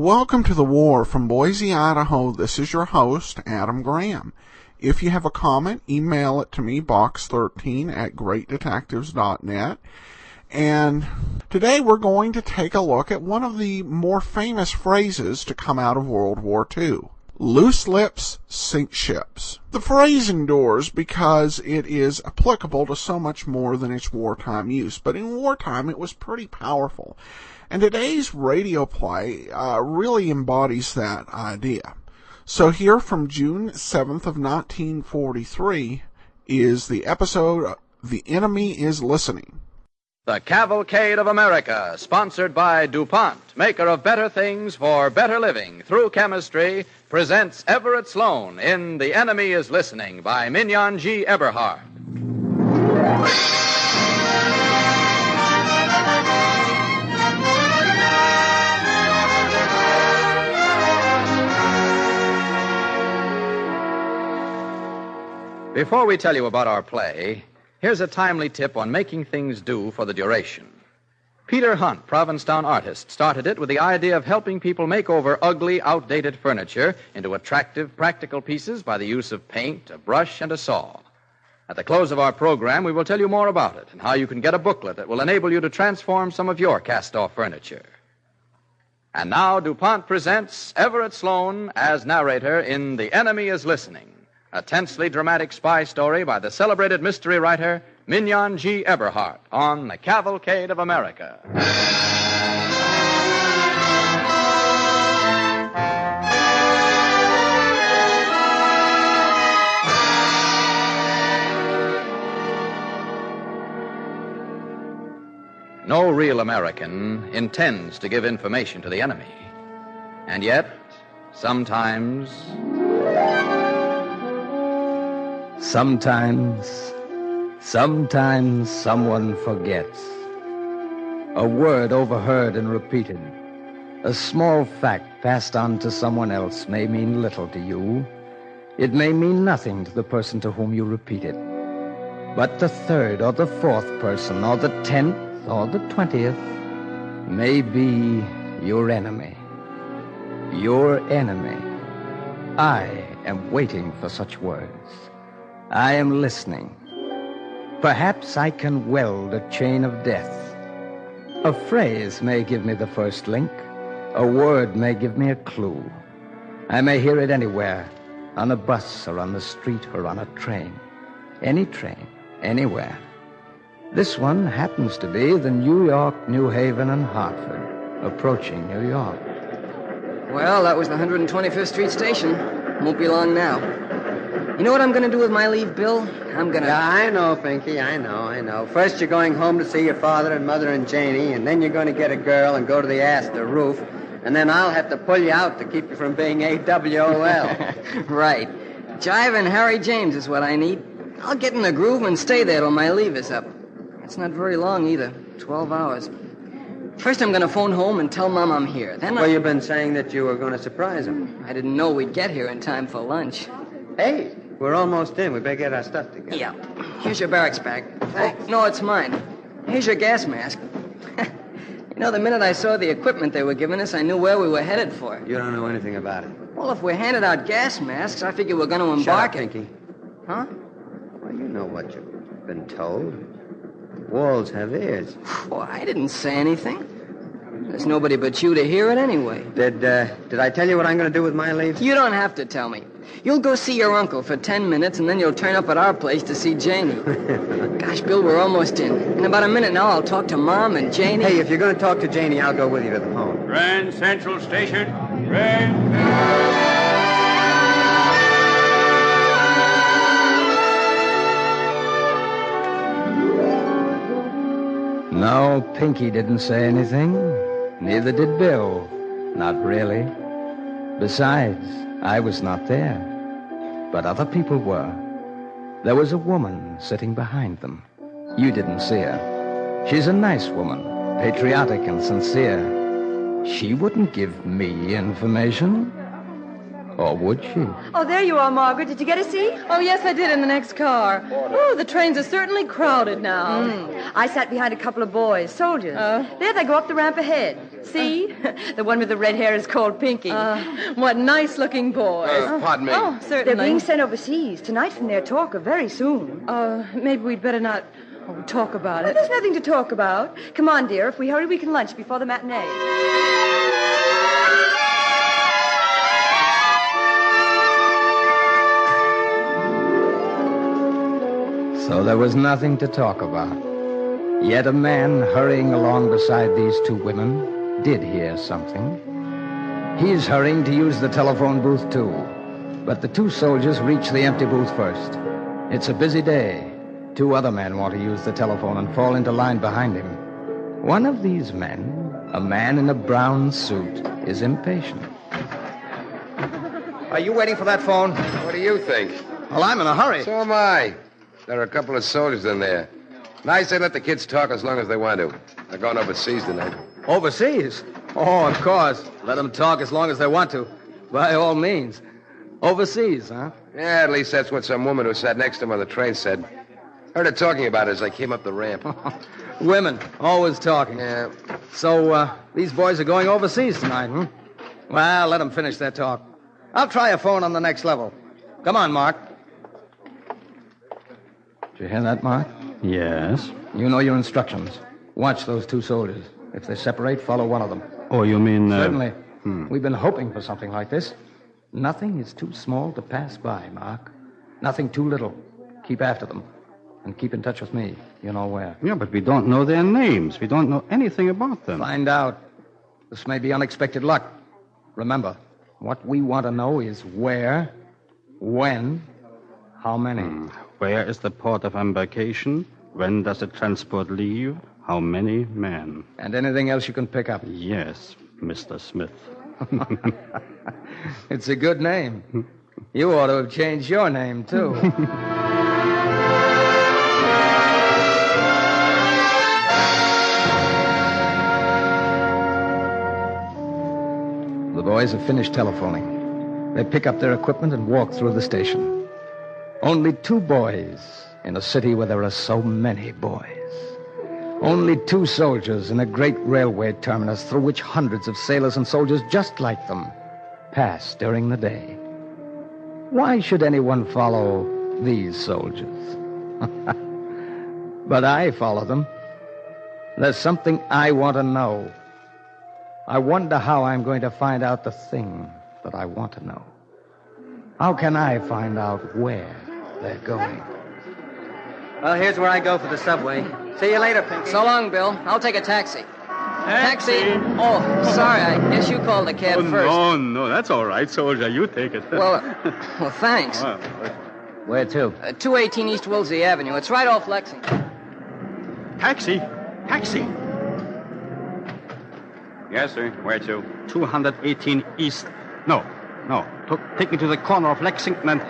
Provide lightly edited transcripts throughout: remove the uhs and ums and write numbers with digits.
Welcome to The War from Boise, Idaho. This is your host, Adam Graham. If you have a comment, email it to me, box13@greatdetectives.net. And today we're going to take a look at one of the more famous phrases to come out of World War II. Loose lips sink ships. The phrase endures because it is applicable to so much more than its wartime use, but in wartime it was pretty powerful. And today's radio play really embodies that idea. So here from June 7th of 1943 is the episode, The Enemy is Listening. The Cavalcade of America, sponsored by DuPont, maker of better things for better living through chemistry, presents Everett Sloane in The Enemy is Listening by Mignon G. Eberhard. Before we tell you about our play, here's a timely tip on making things do for the duration. Peter Hunt, Provincetown artist, started it with the idea of helping people make over ugly, outdated furniture into attractive, practical pieces by the use of paint, a brush, and a saw. At the close of our program, we will tell you more about it and how you can get a booklet that will enable you to transform some of your cast-off furniture. And now DuPont presents Everett Sloane as narrator in The Enemy is Listening, a tensely dramatic spy story by the celebrated mystery writer Mignon G. Eberhard on the Cavalcade of America. No real American intends to give information to the enemy. And yet, Sometimes someone forgets. A word overheard and repeated. A small fact passed on to someone else may mean little to you. It may mean nothing to the person to whom you repeat it. But the third or the fourth person or the 10th or the 20th may be your enemy. Your enemy. I am waiting for such words. I am listening. Perhaps I can weld a chain of death. A phrase may give me the first link. A word may give me a clue. I may hear it anywhere, on a bus or on the street or on a train. Any train, anywhere. This one happens to be the New York, New Haven, and Hartford, approaching New York. Well, that was the 125th Street station. Won't be long now. You know what I'm going to do with my leave, Bill? Yeah, I know, Pinky, I know. First you're going home to see your father and mother and Janie, and then you're going to get a girl and go to the Astor roof, and then I'll have to pull you out to keep you from being AWOL. Right. Jive and Harry James is what I need. I'll get in the groove and stay there till my leave is up. It's not very long either. 12 hours. First I'm going to phone home and tell Mom I'm here. Then Well, you've been saying that you were going to surprise him. I didn't know we'd get here in time for lunch. Hey, we're almost in. We better get our stuff together. Yeah. Here's your barracks bag. Thanks. Oh, no, it's mine. Here's your gas mask. You know, the minute I saw the equipment they were giving us, I knew where we were headed for. You don't know anything about it. Well, if we handed out gas masks, I figured we're going to embark. Shut up, Pinky. Huh? Well, you know what you've been told. Walls have ears. Well, I didn't say anything. There's nobody but you to hear it anyway. Did I tell you what I'm going to do with my leave? You don't have to tell me. You'll go see your uncle for 10 minutes, and then you'll turn up at our place to see Janie. Gosh, Bill, we're almost in. In about a minute now, I'll talk to Mom and Janie. Hey, if you're going to talk to Janie, I'll go with you to the phone. Grand Central Station. Grand... No, Pinky didn't say anything. Neither did Bill. Not really. Besides, I was not there. But other people were. There was a woman sitting behind them. You didn't see her. She's a nice woman, patriotic and sincere. She wouldn't give me information. Or would she? Oh, there you are, Margaret. Did you get a seat? Oh, yes, I did, in the next car. Oh, the trains are certainly crowded now. I sat behind a couple of boys, soldiers. There they go up the ramp ahead. See? The one with the red hair is called Pinky. What nice-looking boys. Pardon me. Oh, certainly. They're being sent overseas tonight from their talk, or very soon. Maybe we'd better not talk about Well, it. there's nothing to talk about. Come on, dear. If we hurry, we can lunch before the matinee. So there was nothing to talk about. Yet a man hurrying along beside these two women did hear something. He's hurrying to use the telephone booth, too. But the two soldiers reach the empty booth first. It's a busy day. Two other men want to use the telephone and fall into line behind him. One of these men, a man in a brown suit, is impatient. Are you waiting for that phone? What do you think? Well, I'm in a hurry. So am I. There are a couple of soldiers in there. Nice they let the kids talk as long as they want to. They're going overseas tonight. Overseas? Oh, of course. Let them talk as long as they want to. By all means. Overseas, huh? Yeah, at least that's what some woman who sat next to him on the train said. Heard her talking about it as I came up the ramp. Women, always talking. Yeah. So, these boys are going overseas tonight, hmm? Well, let them finish their talk. I'll try a phone on the next level. Come on, Mark. Did you hear that, Mark? Yes. You know your instructions. Watch those two soldiers. If they separate, follow one of them. Oh, you mean... Certainly. We've been hoping for something like this. Nothing is too small to pass by, Mark. Nothing too little. Keep after them. And keep in touch with me. You know where. Yeah, but we don't know their names. We don't know anything about them. Find out. This may be unexpected luck. Remember, what we want to know is where, when, how many. Where is the port of embarkation? When does the transport leave? How many men? And anything else you can pick up. Yes, Mr. Smith. It's a good name. You ought to have changed your name, too. The boys have finished telephoning. They pick up their equipment and walk through the station. Only two boys in a city where there are so many boys. Only two soldiers in a great railway terminus through which hundreds of sailors and soldiers just like them pass during the day. Why should anyone follow these soldiers? But I follow them. There's something I want to know. I wonder how I'm going to find out the thing that I want to know. How can I find out where they're going? Well, here's where I go for the subway. See you later, Pinky. So long, Bill. I'll take a taxi. Taxi? Oh, sorry. I guess you called the cab first. No, that's all right, soldier. You take it. Well, thanks. Where to? 218 East Wilsey Avenue. It's right off Lexington. Taxi! Yes, sir. Where to? 218 East... No. Take me to the corner of Lexington and...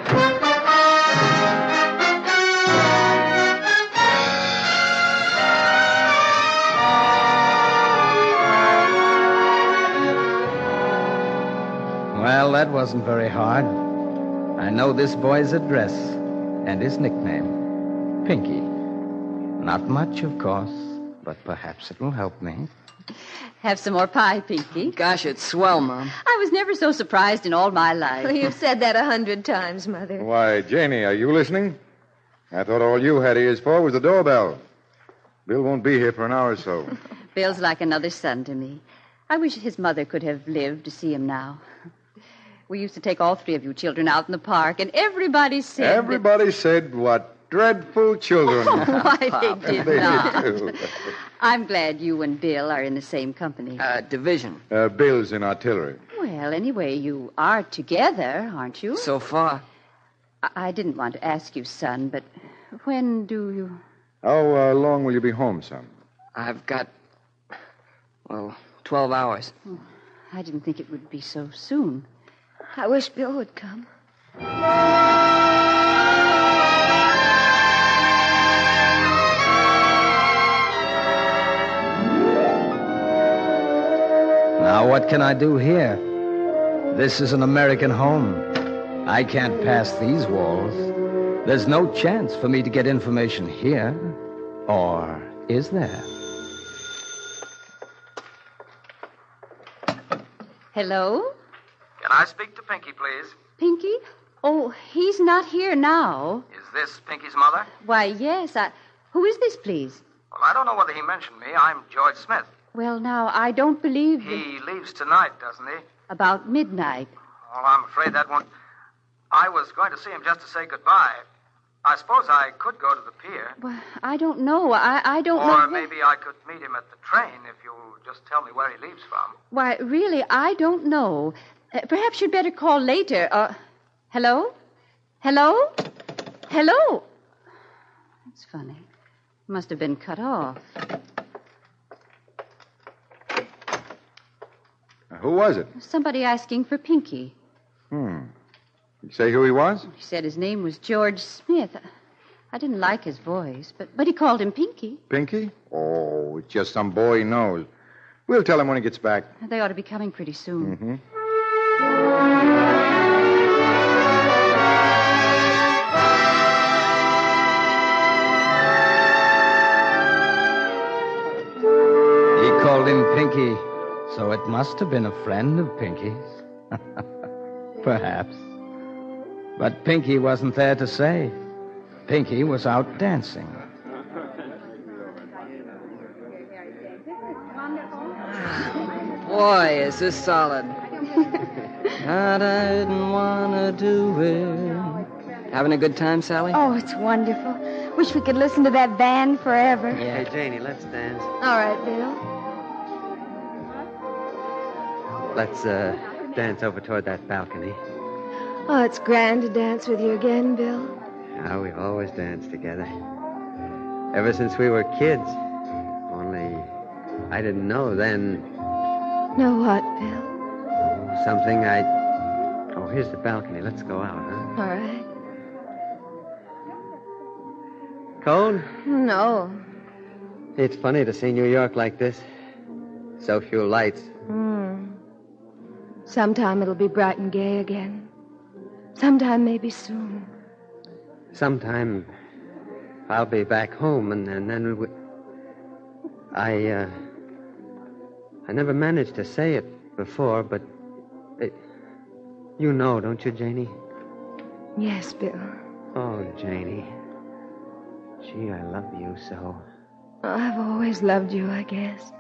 Well, that wasn't very hard. I know this boy's address and his nickname, Pinky. Not much, of course, but perhaps it will help me. Have some more pie, Pinky. Gosh, it's swell, Mom. I was never so surprised in all my life. Well, you've said that 100 times, Mother. Why, Janie, are you listening? I thought all you had ears for was the doorbell. Bill won't be here for an hour or so. Bill's like another son to me. I wish his mother could have lived to see him now. We used to take all three of you children out in the park, and everybody said... Everybody said what dreadful children. Oh, why, they did not. do. I'm glad you and Bill are in the same company. Division. Bill's in artillery. Well, anyway, you are together, aren't you? So far. I didn't want to ask you, son, but when do you... How long will you be home, son? I've got, 12 hours. Oh, I didn't think it would be so soon. I wish Bill would come. Now, what can I do here? This is an American home. I can't pass these walls. There's no chance for me to get information here. Or is there? Hello? Can I speak to Pinky, please? Pinky? Oh, he's not here now. Is this Pinky's mother? Why, yes. Who is this, please? Well, I don't know whether he mentioned me. I'm George Smith. Well, now, I don't believe... He leaves tonight, doesn't he? About midnight. Well, I'm afraid that won't... I was going to see him just to say goodbye. I suppose I could go to the pier. Well, I don't know. I don't know... Or maybe I could meet him at the train if you'll just tell me where he leaves from. Why, really, I don't know. Perhaps you'd better call later. Hello? Hello? Hello? That's funny. Must have been cut off. Who was it? Somebody asking for Pinky. You say who he was? He said his name was George Smith. I didn't like his voice, but he called him Pinky. Pinky? Oh, it's just some boy he knows. We'll tell him when he gets back. They ought to be coming pretty soon. Mm-hmm. He called him Pinky, so it must have been a friend of Pinky's. Perhaps. But Pinky wasn't there to say. Pinky was out dancing. Boy, is this solid. But I didn't want to do it. Having a good time, Sally? Oh, it's wonderful. Wish we could listen to that band forever. Yeah. Hey, Janie, let's dance. All right, Bill. Let's dance over toward that balcony. Oh, it's grand to dance with you again, Bill. Yeah, we've always danced together. Ever since we were kids. Only I didn't know then. Know what, Bill? Something Oh, here's the balcony. Let's go out, huh? All right. Cold? No. It's funny to see New York like this. So few lights. Sometime it'll be bright and gay again. Sometime maybe soon. Sometime I'll be back home, and then I never managed to say it before, but you know, don't you, Janie? Yes, Bill. Oh, Janie. Gee, I love you so. I've always loved you, I guess.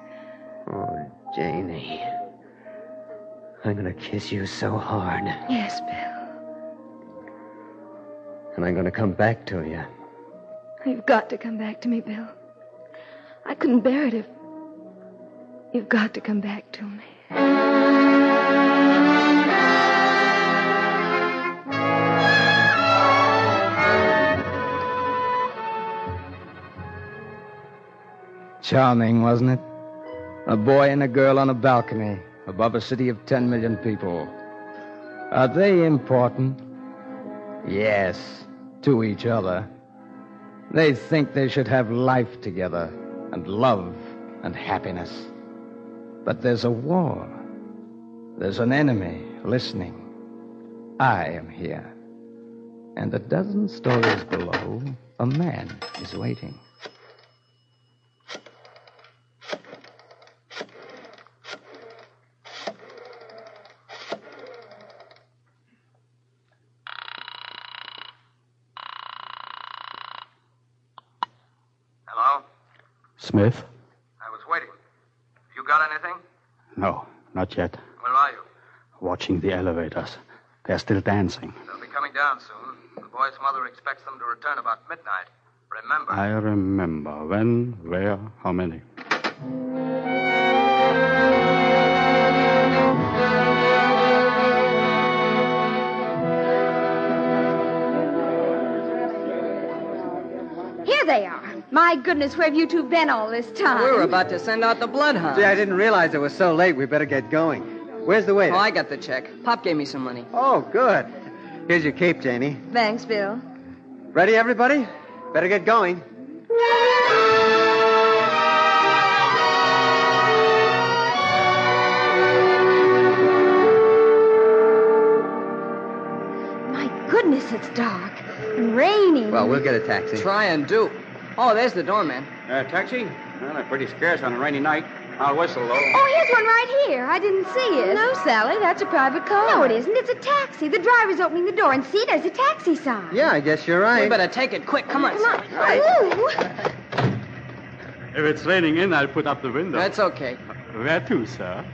Oh, Janie. I'm going to kiss you so hard. Yes, Bill. And I'm going to come back to you. You've got to come back to me, Bill. I couldn't bear it if... You've got to come back to me. Charming, wasn't it? A boy and a girl on a balcony above a city of 10 million people. Are they important? Yes, to each other. They think they should have life together and love and happiness. But there's a war. There's an enemy listening. I am here. And a dozen stories below, a man is waiting. Hello? Smith? I was waiting. You got anything? No, not yet. Where are you? Watching the elevators. They're still dancing. They'll be coming down soon. The boy's mother expects them to return about midnight. Remember? I remember. When, where, how many? Here they are. My goodness, where have you two been all this time? We were about to send out the bloodhound. Gee, I didn't realize it was so late. We better get going. Where's the waiter? Oh, I got the check. Pop gave me some money. Oh, good. Here's your cape, Janie. Thanks, Bill. Ready, everybody? Better get going. goodness, it's dark and raining. Well, we'll get a taxi. Try and do. Oh, there's the doorman. Taxi? Well, they're pretty scarce on a rainy night. I'll whistle, though. Oh, here's one right here. I didn't see it. No, Sally, that's a private car. No, it isn't. It's a taxi. The driver's opening the door, and see, there's a taxi sign. Yeah, I guess you're right. We better take it quick. Come on, Come on. Sally. Ooh. If it's raining in, I'll put up the window. That's okay. Where to, sir?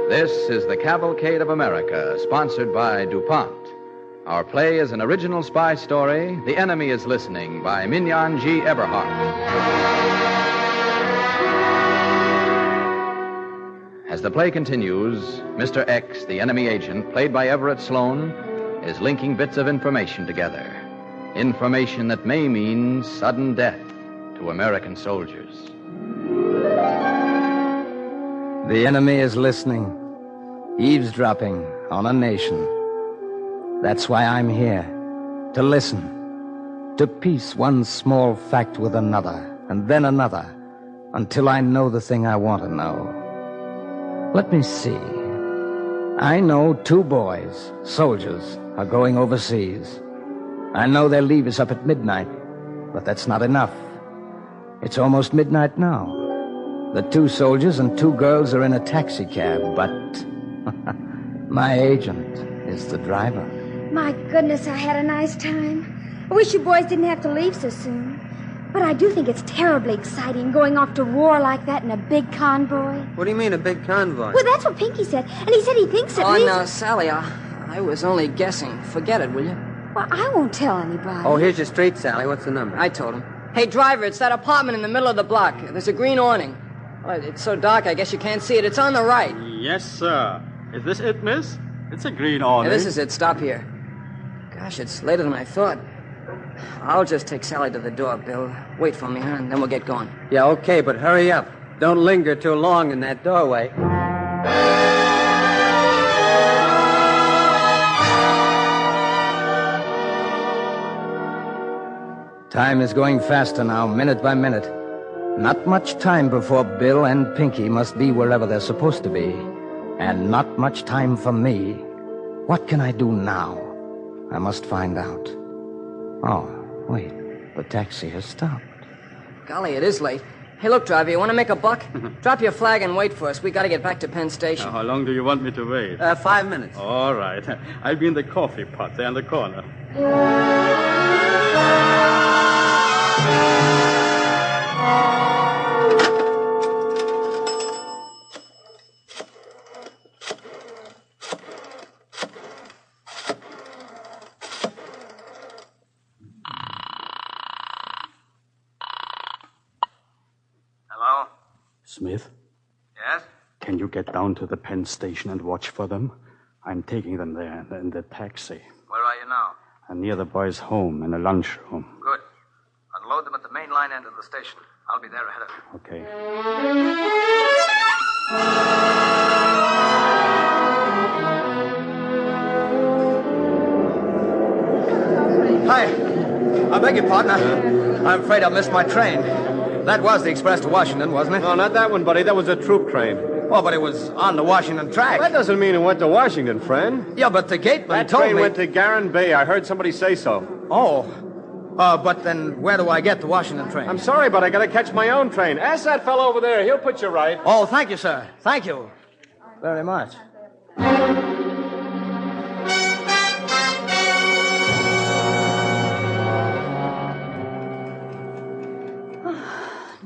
This is the Cavalcade of America, sponsored by DuPont. Our play is an original spy story, The Enemy is Listening, by Mignon G. Eberhardt. As the play continues, Mr. X, the enemy agent, played by Everett Sloan, is linking bits of information together. Information that may mean sudden death to American soldiers. The enemy is listening, eavesdropping on a nation. That's why I'm here, to listen, to piece one small fact with another, and then another, until I know the thing I want to know. Let me see. I know 2 boys, soldiers, are going overseas. I know their leave is up at midnight, but that's not enough. It's almost midnight now. The 2 soldiers and 2 girls are in a taxi cab, but my agent is the driver. My goodness, I had a nice time. I wish you boys didn't have to leave so soon. But I do think it's terribly exciting going off to war like that in a big convoy. What do you mean, a big convoy? Well, that's what Pinky said. And he said he thinks at least... Oh, no, Sally, I was only guessing. Forget it, will you? Well, I won't tell anybody. Oh, here's your street, Sally. What's the number? I told him. Hey, driver, it's that apartment in the middle of the block. There's a green awning. Well, it's so dark, I guess you can't see it. It's on the right. Yes, sir. Is this it, miss? It's a green awning. Yeah, this is it. Stop here. Gosh, it's later than I thought. I'll just take Sally to the door, Bill. Wait for me, huh? And then we'll get going. Yeah, okay, but hurry up. Don't linger too long in that doorway. Time is going faster now, minute by minute. Not much time before Bill and Pinky must be wherever they're supposed to be. And not much time for me. What can I do now? I must find out. Oh, wait. The taxi has stopped. Golly, it is late. Hey, look, driver, you want to make a buck? Drop your flag and wait for us. We got to get back to Penn Station. Now, how long do you want me to wait? 5 minutes. All right. I'll be in the coffee pot there in the corner. Smith? Yes? Can you get down to the Penn Station and watch for them? I'm taking them there in the taxi. Where are you now? I'm near the boys' home in a lunchroom. Good. Unload them at the main line end of the station. I'll be there ahead of you. Okay. Hi. I beg your pardon. I'm afraid I missed my train. That was the express to Washington, wasn't it? No, not that one, buddy. That was a troop train. Well, but it was on the Washington track. That doesn't mean it went to Washington, friend. Yeah, but the gateman told me... That train went to Garin Bay. I heard somebody say so. Oh. But then where do I get the Washington train? I'm sorry, but I gotta catch my own train. Ask that fellow over there. He'll put you right. Oh, thank you, sir. Thank you very much.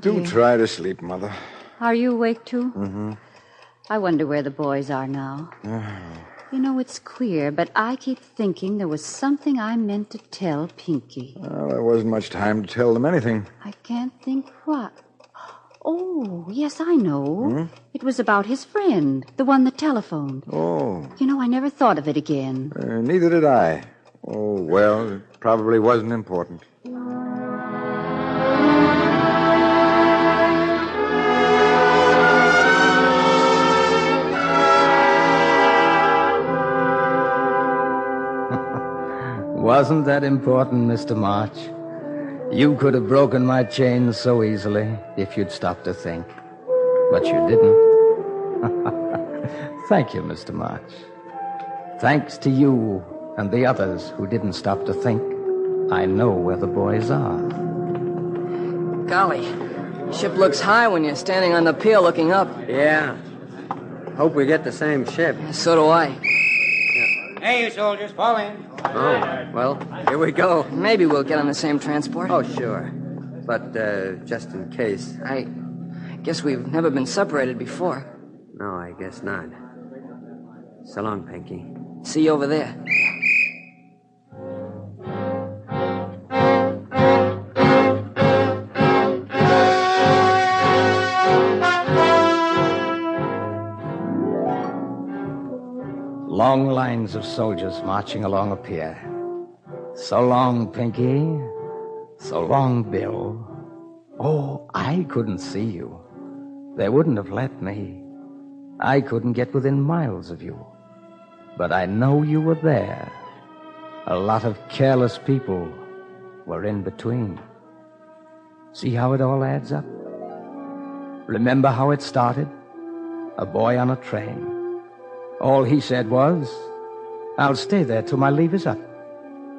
Do try to sleep, Mother. Are you awake, too? Mm-hmm. I wonder where the boys are now. You know, it's queer, but I keep thinking there was something I meant to tell Pinky. Well, there wasn't much time to tell them anything. I can't think what. Oh, yes, I know. It was about his friend, the one that telephoned. Oh. You know, I never thought of it again. Neither did I. Oh, well, it probably wasn't important. Wasn't that important, Mr. March? You could have broken my chains so easily if you'd stopped to think. But you didn't. Thank you, Mr. March. Thanks to you and the others who didn't stop to think, I know where the boys are. Golly, ship looks high when you're standing on the pier looking up. Yeah. Hope we get the same ship. So do I. Hey, you soldiers, fall in. Oh, well, here we go. Maybe we'll get on the same transport. Oh, sure. But, just in case. I guess we've never been separated before. No, I guess not. So long, Pinky. See you over there. Long lines of soldiers marching along a pier. So long, Pinky. So long, Bill. Oh, I couldn't see you. They wouldn't have let me. I couldn't get within miles of you. But I know you were there. A lot of careless people were in between. See how it all adds up? Remember how it started? A boy on a train. All he said was, I'll stay there till my leave is up.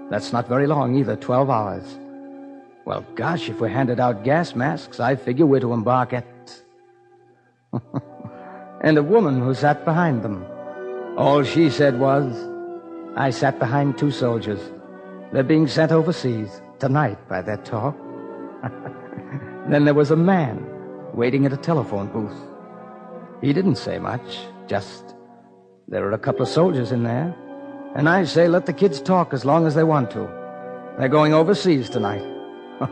That's not very long either, 12 hours. Well, gosh, if we handed out gas masks, I figure we're to embark at... And a woman who sat behind them. All she said was, I sat behind 2 soldiers. They're being sent overseas tonight by their talk. Then there was a man waiting at a telephone booth. He didn't say much, just... There are a couple of soldiers in there, and I say let the kids talk as long as they want to. They're going overseas tonight.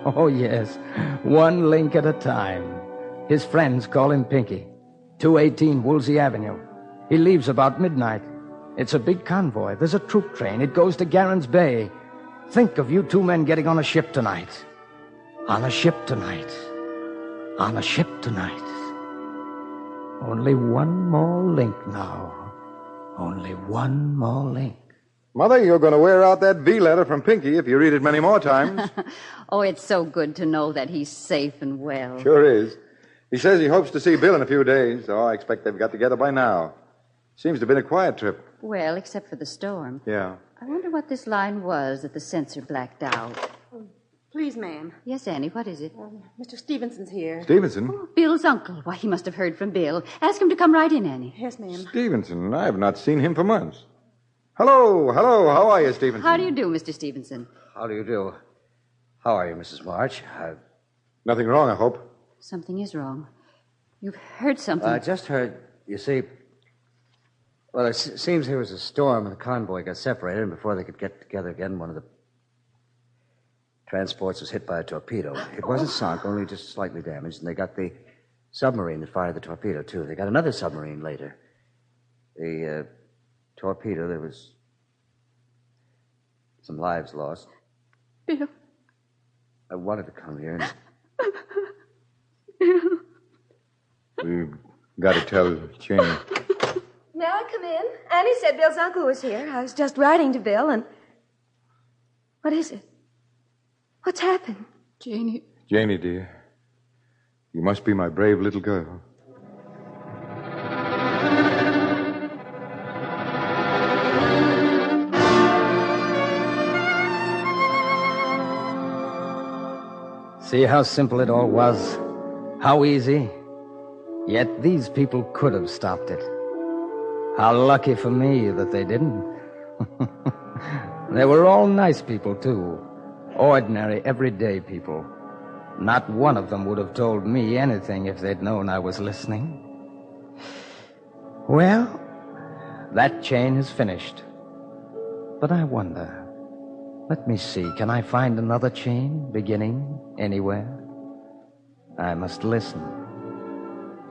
Oh, yes, one link at a time. His friends call him Pinky. 218 Woolsey Avenue. He leaves about midnight. It's a big convoy. There's a troop train. It goes to Garron's Bay. Think of you 2 men getting on a ship tonight. On a ship tonight. On a ship tonight. Only one more link now. Only one more link. Mother, you're going to wear out that V letter from Pinky if you read it many more times. Oh, it's so good to know that he's safe and well. Sure is. He says he hopes to see Bill in a few days, so I expect they've got together by now. Seems to have been a quiet trip. Well, except for the storm. Yeah. I wonder what this line was that the censor blacked out. Please, ma'am. Yes, Annie, what is it? Mr. Stevenson's here. Stevenson? Oh, Bill's uncle. Why, he must have heard from Bill. Ask him to come right in, Annie. Yes, ma'am. Stevenson? I've not seen him for months. Hello. How are you, Stevenson? How do you do, Mr. Stevenson? How do you do? How are you, Mrs. March? Nothing wrong, I hope. Something is wrong. You've heard something. I just heard, you see... Well, it seems there was a storm and the convoy got separated, and before they could get together again, one of the transports was hit by a torpedo. It wasn't sunk, only just slightly damaged, and they got the submarine that fired the torpedo, too. They got another submarine later. The torpedo, there was some lives lost. Bill. I wanted to come here and... Bill. We've got to tell Janie. May I come in? Annie said Bill's uncle was here. I was just writing to Bill, and... What is it? What's happened? Janie, dear. You must be my brave little girl. See how simple it all was? How easy? Yet these people could have stopped it. How lucky for me that they didn't. They were all nice people, too. Ordinary, everyday people. Not one of them would have told me anything if they'd known I was listening. Well, that chain is finished. But I wonder... Let me see, can I find another chain beginning anywhere? I must listen.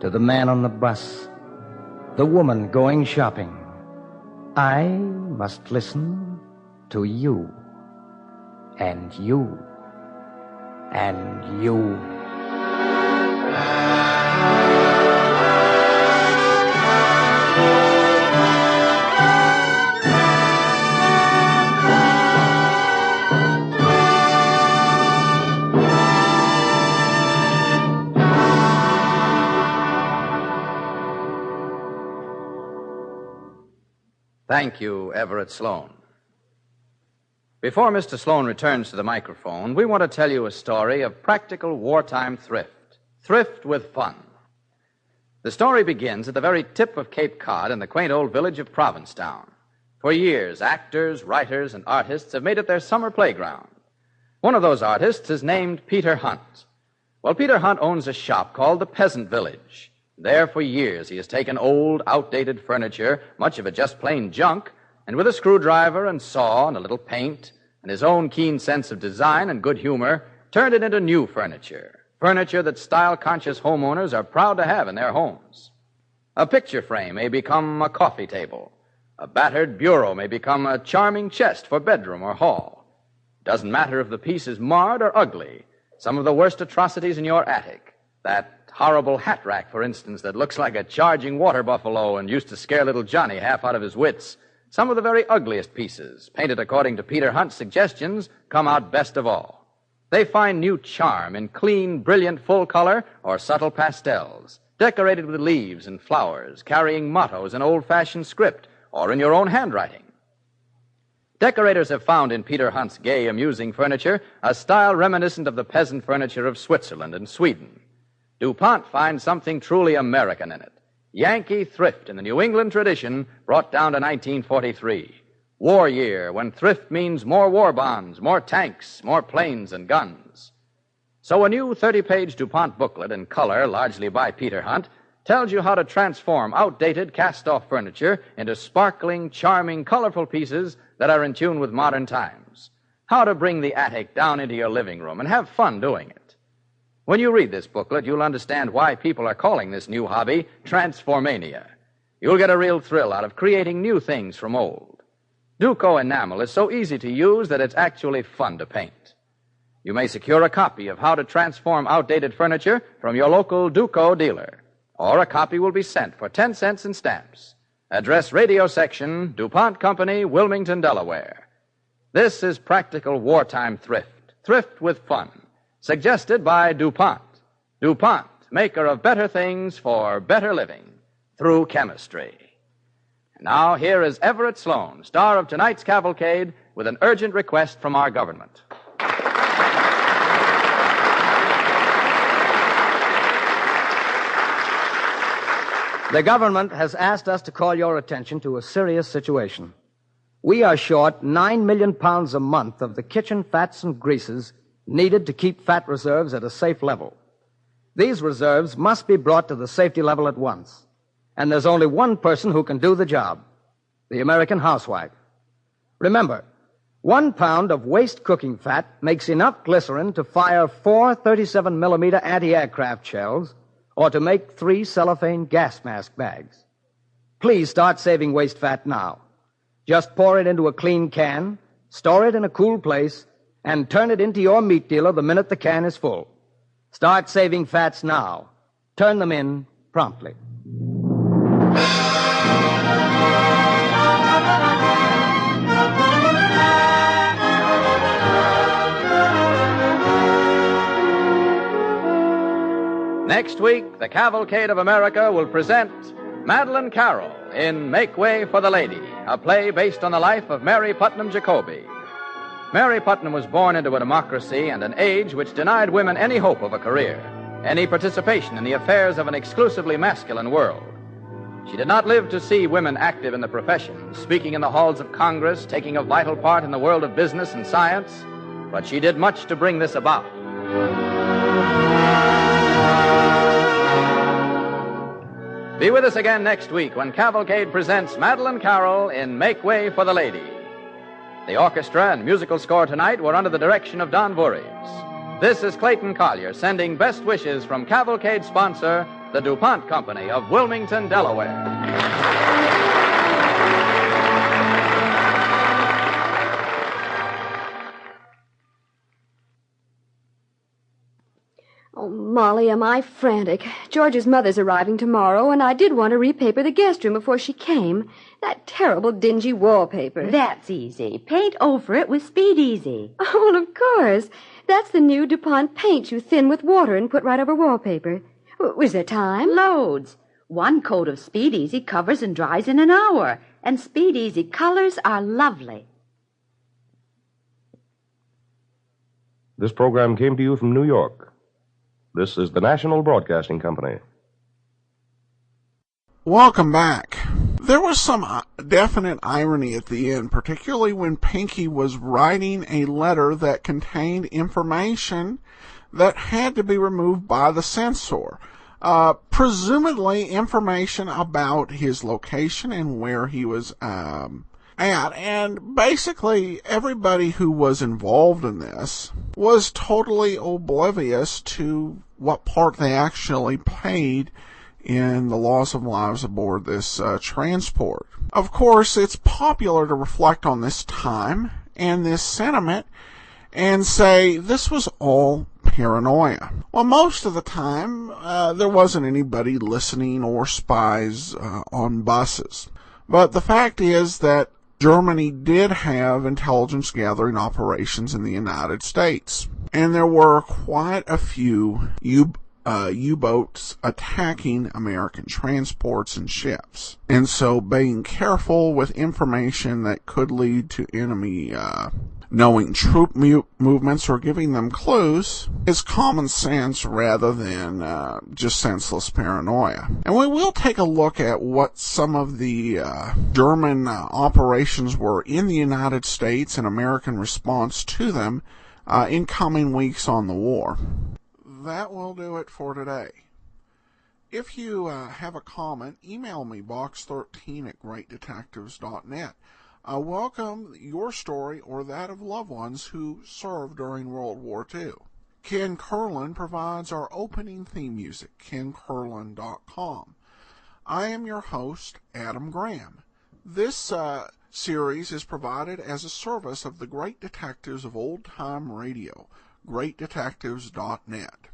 To the man on the bus. The woman going shopping. I must listen to you. And you. And you. Thank you, Everett Sloan. Before Mr. Sloan returns to the microphone, we want to tell you a story of practical wartime thrift. Thrift with fun. The story begins at the very tip of Cape Cod in the quaint old village of Provincetown. For years, actors, writers, and artists have made it their summer playground. One of those artists is named Peter Hunt. Well, Peter Hunt owns a shop called the Peasant Village. There for years he has taken old, outdated furniture, much of it just plain junk, and with a screwdriver and saw and a little paint and his own keen sense of design and good humor, turned it into new furniture. Furniture that style-conscious homeowners are proud to have in their homes. A picture frame may become a coffee table. A battered bureau may become a charming chest for bedroom or hall. Doesn't matter if the piece is marred or ugly. Some of the worst atrocities in your attic. That horrible hat rack, for instance, that looks like a charging water buffalo and used to scare little Johnny half out of his wits. Some of the very ugliest pieces, painted according to Peter Hunt's suggestions, come out best of all. They find new charm in clean, brilliant full color or subtle pastels, decorated with leaves and flowers, carrying mottos in old-fashioned script or in your own handwriting. Decorators have found in Peter Hunt's gay, amusing furniture a style reminiscent of the peasant furniture of Switzerland and Sweden. DuPont finds something truly American in it. Yankee thrift in the New England tradition brought down to 1943. War year, when thrift means more war bonds, more tanks, more planes and guns. So a new 30-page DuPont booklet in color, largely by Peter Hunt, tells you how to transform outdated, cast-off furniture into sparkling, charming, colorful pieces that are in tune with modern times. How to bring the attic down into your living room and have fun doing it. When you read this booklet, you'll understand why people are calling this new hobby Transformania. You'll get a real thrill out of creating new things from old. Duco enamel is so easy to use that it's actually fun to paint. You may secure a copy of How to Transform Outdated Furniture from your local Duco dealer, or a copy will be sent for 10 cents in stamps. Address Radio Section, DuPont Company, Wilmington, Delaware. This is practical wartime thrift. Thrift with fun. Suggested by DuPont. DuPont, maker of better things for better living through chemistry. And now, here is Everett Sloan, star of tonight's Cavalcade, with an urgent request from our government. The government has asked us to call your attention to a serious situation. We are short 9 million pounds a month of the kitchen fats and greases needed to keep fat reserves at a safe level. These reserves must be brought to the safety level at once. And there's only one person who can do the job, the American housewife. Remember, 1 pound of waste cooking fat makes enough glycerin to fire 4 37-millimeter anti-aircraft shells or to make 3 cellophane gas mask bags. Please start saving waste fat now. Just pour it into a clean can, store it in a cool place, and turn it into your meat dealer the minute the can is full. Start saving fats now. Turn them in promptly. Next week, the Cavalcade of America will present Madeline Carroll in Make Way for the Lady, a play based on the life of Mary Putnam Jacoby. Mary Putnam was born into a democracy and an age which denied women any hope of a career, any participation in the affairs of an exclusively masculine world. She did not live to see women active in the profession, speaking in the halls of Congress, taking a vital part in the world of business and science, but she did much to bring this about. Be with us again next week when Cavalcade presents Madeline Carroll in Make Way for the Lady. The orchestra and musical score tonight were under the direction of Don Voorhees. This is Clayton Collier sending best wishes from Cavalcade sponsor, the DuPont Company of Wilmington, Delaware. Oh, Molly, am I frantic. George's mother's arriving tomorrow, and I did want to repaper the guest room before she came. That terrible dingy wallpaper. That's easy. Paint over it with Speed Easy. Oh, well, of course. That's the new DuPont paint you thin with water and put right over wallpaper. Was there time? Loads. One coat of Speed Easy covers and dries in an hour, and Speed Easy colors are lovely. This program came to you from New York. This is the National Broadcasting Company. Welcome back. There was some definite irony at the end, particularly when Pinky was writing a letter that contained information that had to be removed by the censor. Presumably information about his location and where he was at. And basically everybody who was involved in this was totally oblivious to what part they actually played in the loss of lives aboard this transport. Of course, it's popular to reflect on this time and this sentiment and say this was all paranoia. Well, most of the time, there wasn't anybody listening or spies on buses. But the fact is that Germany did have intelligence gathering operations in the United States, and there were quite a few U-boats attacking American transports and ships. And so being careful with information that could lead to enemy knowing troop movements or giving them clues is common sense rather than just senseless paranoia. And we will take a look at what some of the German operations were in the United States and American response to them in coming weeks on the war. That will do it for today. If you have a comment, email me box13@greatdetectives.net. I welcome your story or that of loved ones who served during World War II. Ken Curlin provides our opening theme music, kencurlin.com. I am your host, Adam Graham. This series is provided as a service of the Great Detectives of Old Time Radio, greatdetectives.net.